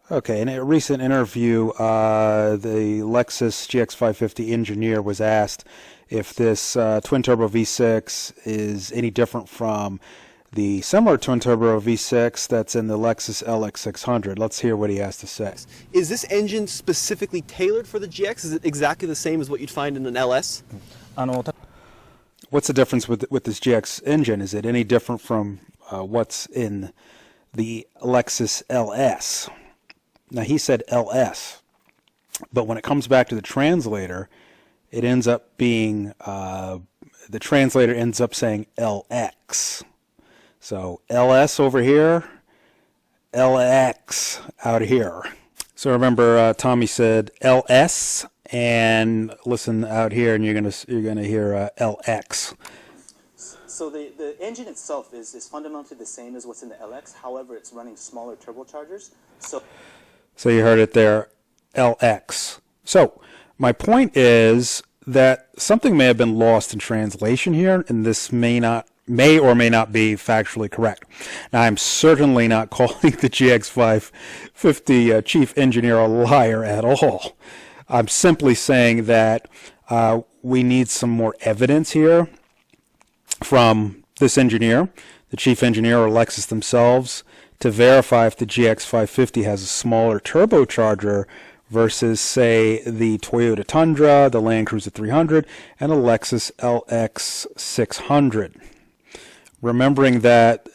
Okay, in a recent interview, the Lexus GX550 engineer was asked if this twin-turbo V6 is any different from the similar twin-turbo V6 that's in the Lexus LX600. Let's hear what he has to say. Is this engine specifically tailored for the GX? Is it exactly the same as what you'd find in an LS? What's the difference with this GX engine? Is it any different from what's in the Lexus LS? Now, he said LS, but when it comes back to the translator, it ends up being, the translator ends up saying LX. So LS over here, LX out here. So remember, Tommy said LS, and listen out here, and you're gonna hear LX. So the engine itself is fundamentally the same as what's in the LX. However, it's running smaller turbochargers. So you heard it there, LX. So my point is that something may have been lost in translation here, and this may or may not be factually correct. Now, I'm certainly not calling the GX550 chief engineer a liar at all. I'm simply saying that we need some more evidence here from this engineer, the chief engineer or Lexus themselves, to verify if the GX550 has a smaller turbocharger versus, say, the Toyota Tundra, the Land Cruiser 300, and a Lexus LX600. Remembering that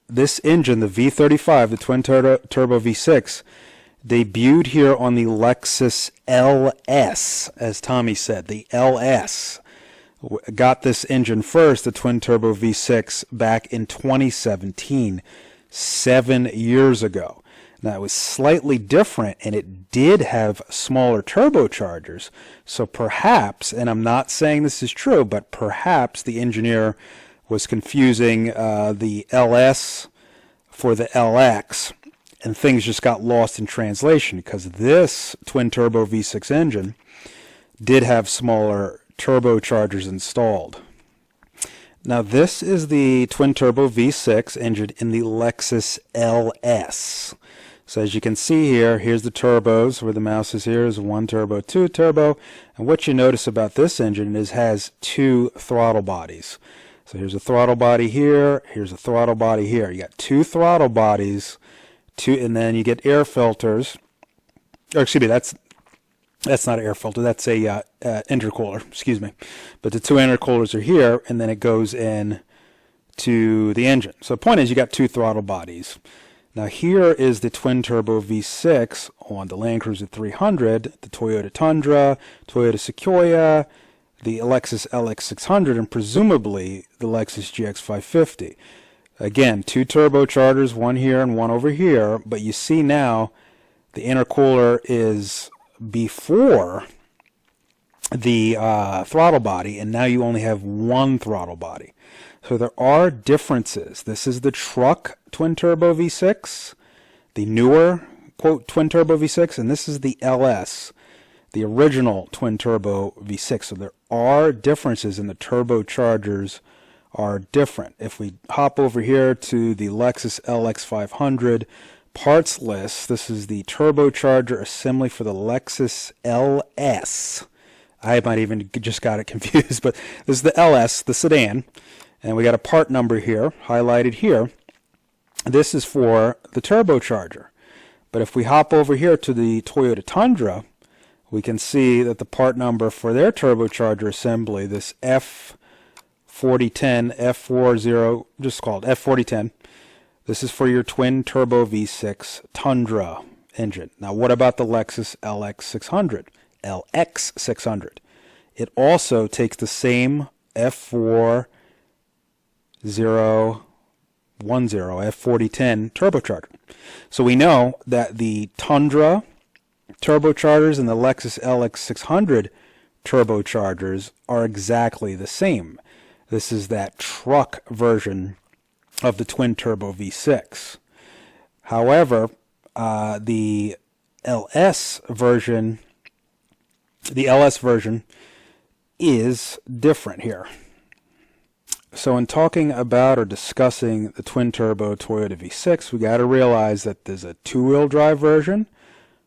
this engine, the V35, the twin-turbo V6, debuted here on the Lexus LS, as Tommy said, the LS. Got this engine first, the twin-turbo V6, back in 2017. 7 years ago. Now, it was slightly different, and it did have smaller turbochargers. So perhaps, and I'm not saying this is true, but perhaps the engineer was confusing the LS for the LX, and things just got lost in translation, because this twin-turbo V6 engine did have smaller turbochargers installed. Now, this is the twin-turbo V6 engine in the Lexus LS. So as you can see here, here's the turbos, where the mouse is here, is 1 turbo, 2 turbo. And what you notice about this engine is it has 2 throttle bodies. So here's a throttle body here, here's a throttle body here. You got 2 throttle bodies, and then you get air filters. Or excuse me, that's not an air filter, that's a intercooler, excuse me. But the 2 intercoolers are here, and then it goes in to the engine. So the point is, you got 2 throttle bodies. Now here is the twin-turbo V6 on the Land Cruiser 300, the Toyota Tundra, Toyota Sequoia, the Lexus LX600, and presumably the Lexus GX550. Again, 2 turbochargers, 1 here and 1 over here, but you see now the intercooler is before the throttle body, and now you only have 1 throttle body. So there are differences. This is the truck twin-turbo V6, the newer, quote, twin-turbo V6, and this is the LS, the original twin-turbo V6. So there are differences, and the turbochargers are different. If we hop over here to the Lexus LX500 parts list, this is the turbocharger assembly for the Lexus LS. I might even just got it confused, but this is the LS, the sedan, and we got a part number here, highlighted here. This is for the turbocharger. But if we hop over here to the Toyota Tundra, we can see that the part number for their turbocharger assembly, this F4010, F40, just called F4010, this is for your twin-turbo V6 Tundra engine. Now, what about the Lexus LX600? LX600. It also takes the same F4010, F4010 turbocharger. So we know that the Tundra turbochargers and the Lexus LX600 turbochargers are exactly the same. This is that truck version of the twin-turbo V6. However, the LS version is different here. So in talking about or discussing the twin-turbo Toyota V6, we got to realize that there's a two-wheel drive version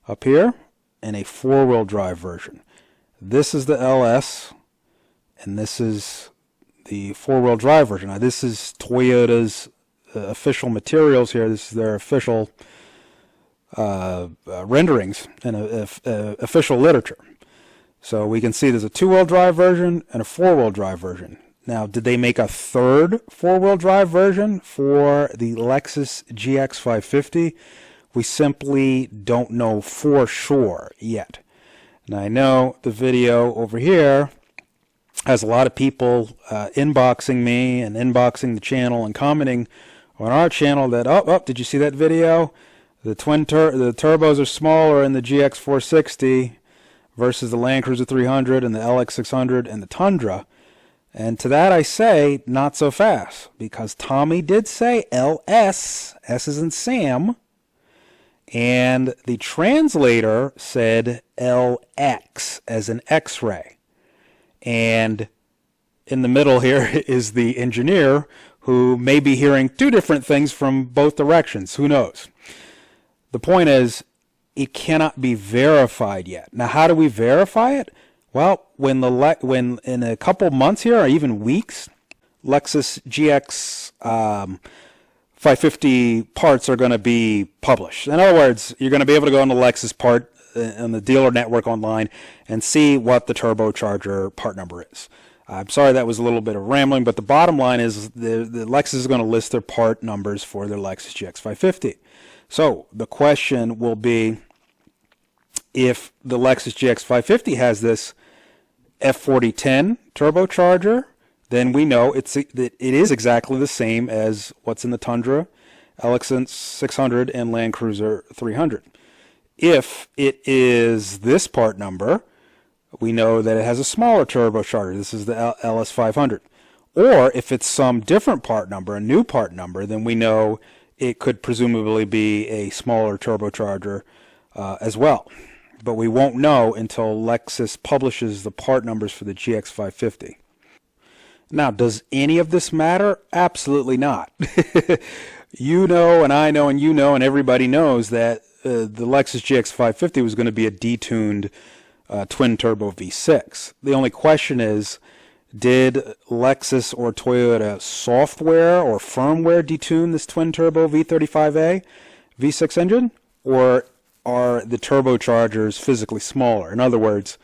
up here and a four-wheel drive version. This is the LS, and this is the four-wheel drive version. Now, this is Toyota's official materials here. This is their official renderings and official literature. So we can see there's a two-wheel drive version and a four-wheel drive version. Now, did they make a third four-wheel drive version for the Lexus GX550? We simply don't know for sure yet. And I know the video over here has a lot of people inboxing me and inboxing the channel and commenting on our channel that, oh, did you see that video? The the turbos are smaller in the GX460 versus the Land Cruiser 300 and the LX600 and the Tundra. And to that I say, not so fast, because Tommy did say LS, S is in Sam, and the translator said LX as in X-ray. And in the middle here is the engineer who may be hearing two different things from both directions. Who knows? The point is, it cannot be verified yet. Now, how do we verify it? Well, when in a couple months here, or even weeks, Lexus GX 550 parts are going to be published. In other words, you're going to be able to go on the Lexus part on the dealer network online and see what the turbocharger part number is. I'm sorry that was a little bit of rambling, but the bottom line is the Lexus is going to list their part numbers for their Lexus GX550. So the question will be, if the Lexus GX550 has this F4010 turbocharger, then we know it is exactly the same as what's in the Tundra, LX600, and Land Cruiser 300. If it is this part number, we know that it has a smaller turbocharger. This is the LS500. Or if it's some different part number, a new part number, then we know it could presumably be a smaller turbocharger as well. But we won't know until Lexus publishes the part numbers for the GX550. Now, does any of this matter? Absolutely not. You know, and I know, and you know, and everybody knows that the Lexus GX550 was going to be a detuned twin-turbo V6. The only question is, did Lexus or Toyota software or firmware detune this twin-turbo V35A V6 engine? Or are the turbochargers physically smaller? In other words,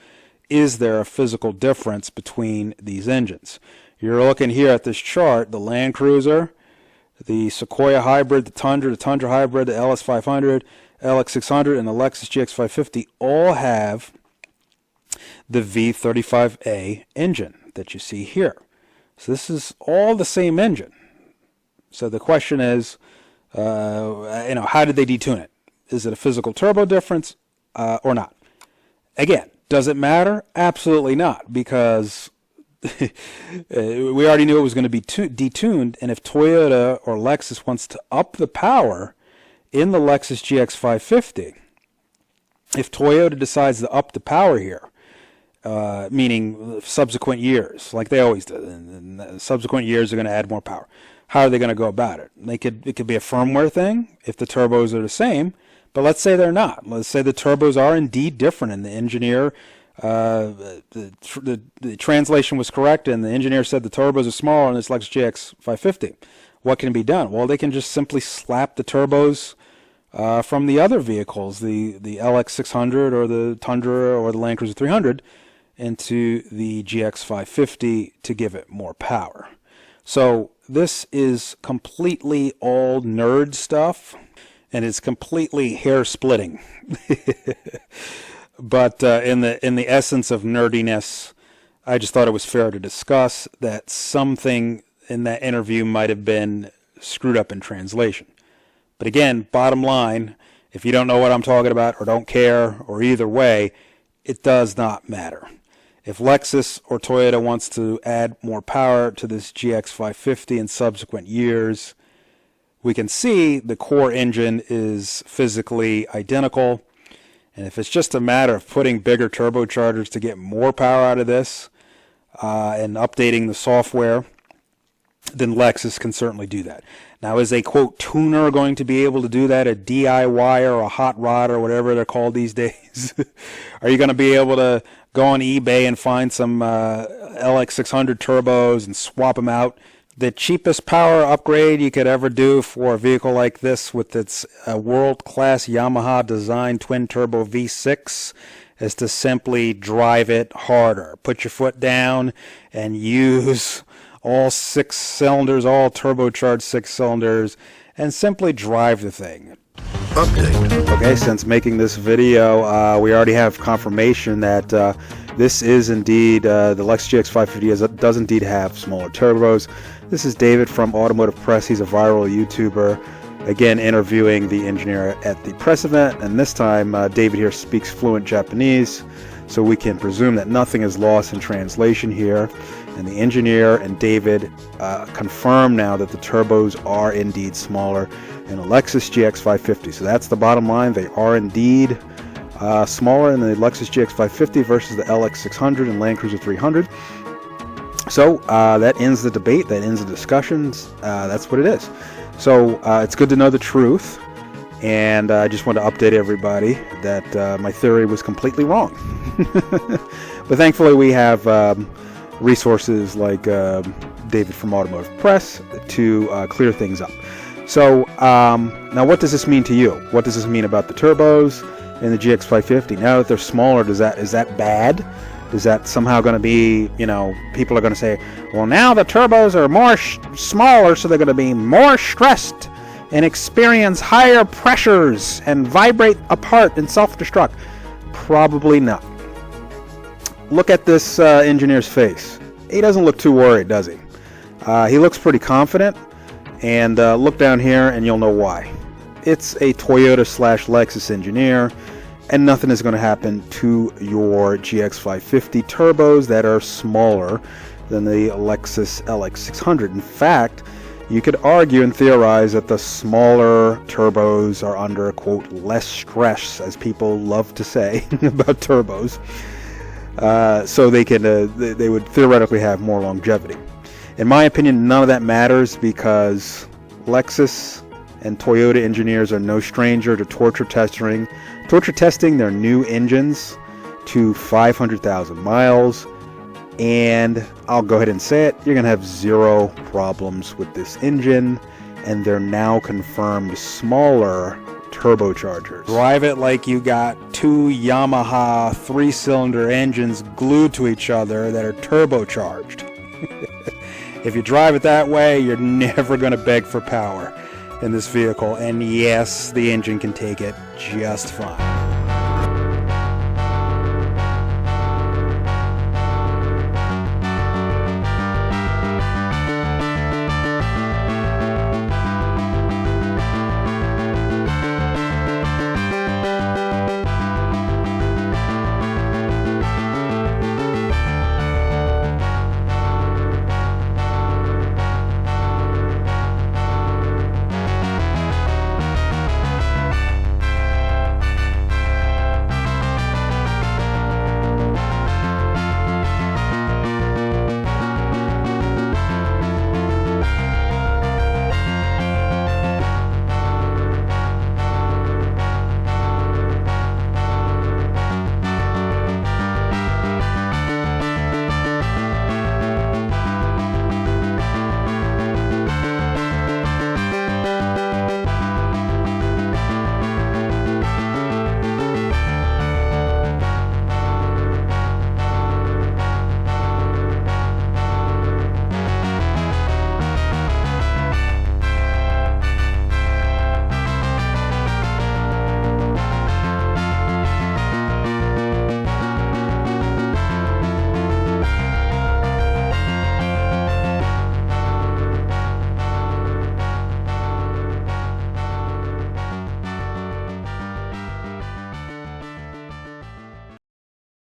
is there a physical difference between these engines? You're looking here at this chart, the Land Cruiser, the Sequoia Hybrid, the Tundra Hybrid, the LS500, LX600, and the Lexus GX550 all have the V35A engine that you see here. So this is all the same engine. So the question is, how did they detune it? Is it a physical turbo difference or not? Again, does it matter? Absolutely not, because we already knew it was going to be detuned, and if Toyota or Lexus wants to up the power in the Lexus GX550, if Toyota decides to up the power here, meaning subsequent years, like they always do, and subsequent years are going to add more power, how are they going to go about it? It could be a firmware thing if the turbos are the same, but let's say they're not. Let's say the turbos are indeed different, and the engineer, the translation was correct, and the engineer said the turbos are smaller on this Lexus GX550. What can be done? Well, they can just simply slap the turbos from the other vehicles, the LX600 or the Tundra or the Land Cruiser 300, into the GX550 to give it more power. So this is completely all nerd stuff, and it's completely hair splitting. But in the essence of nerdiness, I just thought it was fair to discuss that something in that interview might have been screwed up in translation. But again, bottom line, if you don't know what I'm talking about or don't care, or either way, it does not matter. If Lexus or Toyota wants to add more power to this GX550 in subsequent years, we can see the core engine is physically identical. And if it's just a matter of putting bigger turbochargers to get more power out of this and updating the software, then Lexus can certainly do that. Now, is a quote tuner going to be able to do that? A DIY or a hot rod or whatever they're called these days? Are you going to be able to go on eBay and find some LX600 turbos and swap them out? The cheapest power upgrade you could ever do for a vehicle like this with its world-class Yamaha designed twin-turbo V6 is to simply drive it harder. Put your foot down and use all 6 cylinders, all turbocharged 6 cylinders, and simply drive the thing. Update. Okay, since making this video, we already have confirmation that this is indeed, the Lexus GX550 does indeed have smaller turbos. This is David from Automotive Press. He's a viral YouTuber. Again, interviewing the engineer at the press event, and this time David here speaks fluent Japanese, so we can presume that nothing is lost in translation here. And the engineer and David confirm now that the turbos are indeed smaller in a Lexus GX550. So that's the bottom line. They are indeed smaller in the Lexus GX550 versus the LX600 and Land Cruiser 300. So that ends the debate. That ends the discussions. That's what it is. So it's good to know the truth. And I just want to update everybody that my theory was completely wrong. But thankfully we have resources like David from Automotive Press to clear things up. So now what does this mean to you? What does this mean about the turbos in the GX550? Now that they're smaller, is that bad? Is that somehow going to be, people are going to say, well, now the turbos are more smaller, so they're going to be more stressed and experience higher pressures and vibrate apart and self-destruct? Probably not. Look at this engineer's face. He doesn't look too worried, does he? He looks pretty confident. And look down here and you'll know why. It's a Toyota/Lexus engineer, and nothing is going to happen to your GX550 turbos that are smaller than the Lexus LX600. In fact, you could argue and theorize that the smaller turbos are under, quote, less stress, as people love to say about turbos. So they would theoretically have more longevity. In my opinion, none of that matters because Lexus and Toyota engineers are no stranger to torture testing their new engines to 500,000 miles. And I'll go ahead and say it, you're going to have zero problems with this engine, and they're now confirmed smaller turbochargers. Drive it like you got 2 Yamaha 3-cylinder engines glued to each other that are turbocharged. If you drive it that way, you're never going to beg for power in this vehicle. And yes, the engine can take it just fine.